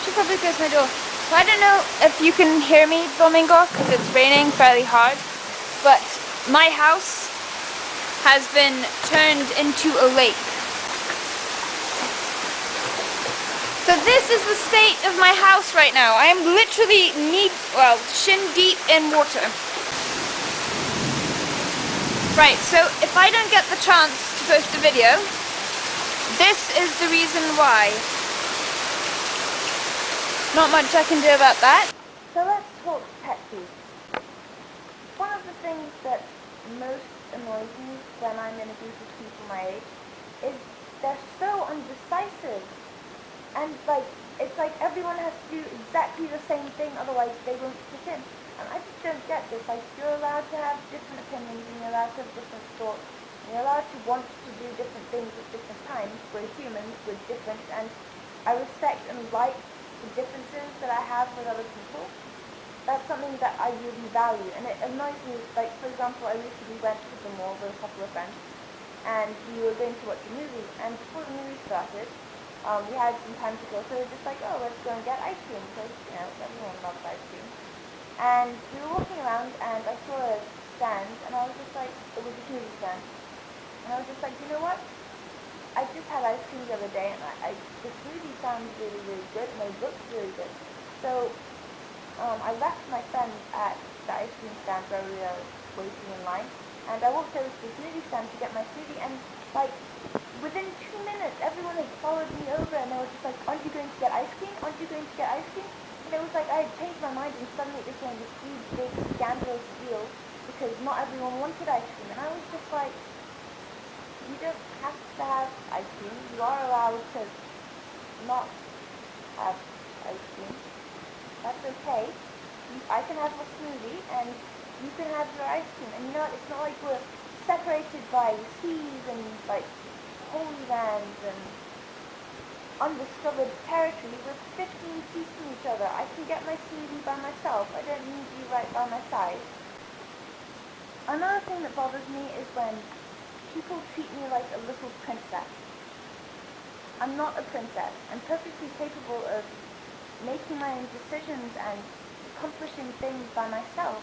should probably close my door. So I don't know if you can hear me, Flamingo, because it's raining fairly hard, but my house has been turned into a lake. So this is the state of my house right now. I am literally shin deep in water. Right, so if I don't get the chance to post a video, this is the reason why. Not much I can do about that. So let's talk pet peeves. One of the things that most annoys me when I'm in a group of people my age is they're so undecisive. And it's like everyone has to do exactly the same thing, otherwise they won't fit in. And I just don't get this. Like, you're allowed to have different opinions, and you're allowed to have different thoughts, and you're allowed to want to do different things at different times. We're humans, we're different, and I respect and like the differences that I have with other people. That's something that I really value, and it annoys me. Like, for example, I recently went to the mall with a couple of friends, and we were going to watch a movie, and before the movie started, we had some time to go, so we were just like, oh, let's go and get ice cream, because, everyone loves ice cream. And we were walking around, and I saw a stand, and I was just like, it was a smoothie stand, and I was just like, you know what? I just had ice cream the other day, and the smoothie sounds really, really good, and it looks really good. So, I left my friends at the ice cream stand where we were waiting in line, and I walked over to the smoothie stand to get my smoothie, and, within 2 minutes, everyone had followed me over, and they were just like, aren't you going to get ice cream? Aren't you going to get ice cream? And it was like I had changed my mind, and suddenly it became this huge, big, scandalous deal, because not everyone wanted ice cream. And I was just like, you don't have to have ice cream. You are allowed to not have ice cream. That's okay. I can have a smoothie, and you can have your ice cream. And it's not like we're separated by seas and, holy lands and undiscovered territory. We're 15 feet from each other. I can get my smoothie by myself. I don't need you right by my side. Another thing that bothers me is when people treat me like a little princess. I'm not a princess. I'm perfectly capable of making my own decisions and accomplishing things by myself.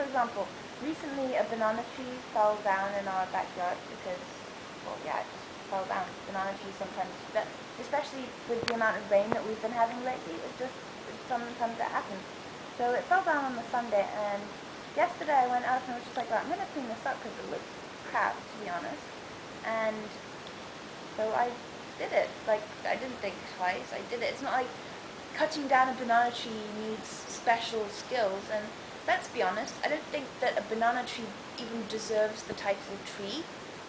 For example, recently a banana tree fell down in our backyard because, it just fell down. Banana trees sometimes, especially with the amount of rain that we've been having lately, sometimes it happens. So it fell down on the Sunday, and yesterday I went out and I was just like, I'm going to clean this up because it looks crap, to be honest. And so I did it. I didn't think twice. I did it. It's not like cutting down a banana tree needs special skills, and let's be honest, I don't think that a banana tree even deserves the title tree.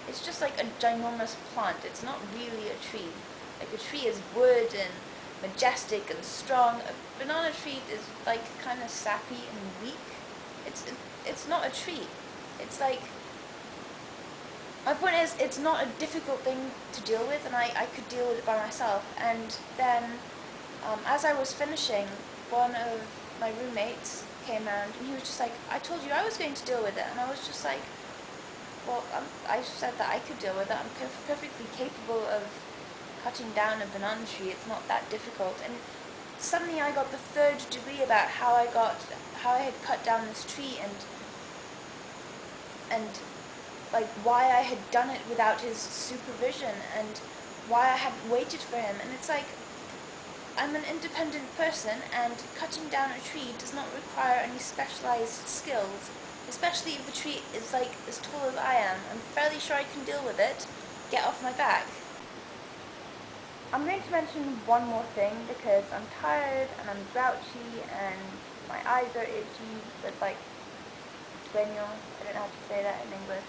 It's just like a ginormous plant. It's not really a tree. Like, a tree is wood and majestic and strong. A banana tree is kind of sappy and weak. It's not a tree. It's my point is, it's not a difficult thing to deal with, and I could deal with it by myself. And then, as I was finishing, one of my roommates came around, and he was just like, I told you I was going to deal with it. And I was just like, well, I said that I could deal with it. I'm perfectly capable of cutting down a banana tree. It's not that difficult. And suddenly I got the third degree about how I had cut down this tree, and why I had done it without his supervision, and why I hadn't waited for him. And it's like, I'm an independent person, and cutting down a tree does not require any specialized skills, especially if the tree is as tall as I am. I'm fairly sure I can deal with it. Get off my back. I'm going to mention one more thing, because I'm tired and I'm grouchy and my eyes are itchy with sueño. I don't know how to say that in English.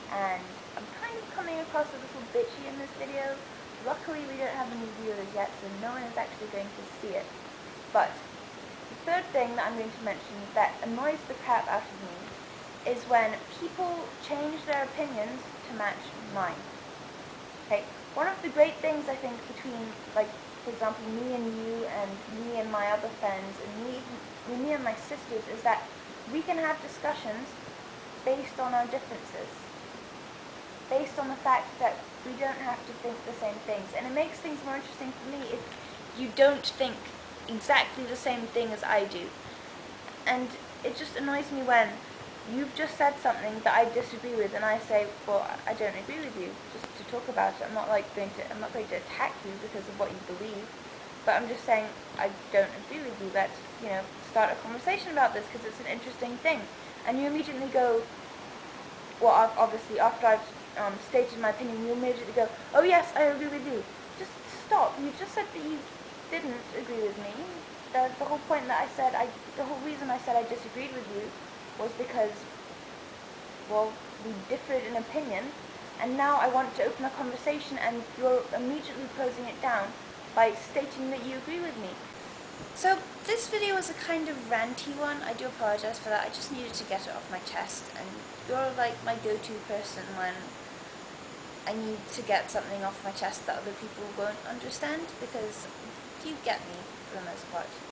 And I'm kind of coming across a little bitchy in this video. Luckily we don't have any viewers yet, so no one is actually going to see it. But the third thing that I'm going to mention that annoys the crap out of me is when people change their opinions to match mine. Okay, one of the great things I think between, for example, me and you, and me and my other friends, and me and my sisters, is that we can have discussions based on our differences, based on the fact that we don't have to think the same things. And it makes things more interesting for me if you don't think exactly the same thing as I do. And it just annoys me when you've just said something that I disagree with, and I say, well, I don't agree with you, just to talk about it. I'm not going to attack you because of what you believe, but I'm just saying I don't agree with you. Let's, start a conversation about this because it's an interesting thing. And you immediately go, well, obviously after I've stated my opinion, you immediately go, oh yes, I agree with you. Just stop. You just said that you didn't agree with me. The whole point that the whole reason I said I disagreed with you was because, well, we differed in opinion, and now I want to open a conversation, and you're immediately closing it down by stating that you agree with me. So this video was a kind of ranty one. I do apologize for that. I just needed to get it off my chest, and you're like my go-to person when I need to get something off my chest that other people won't understand, because you get me for the most part.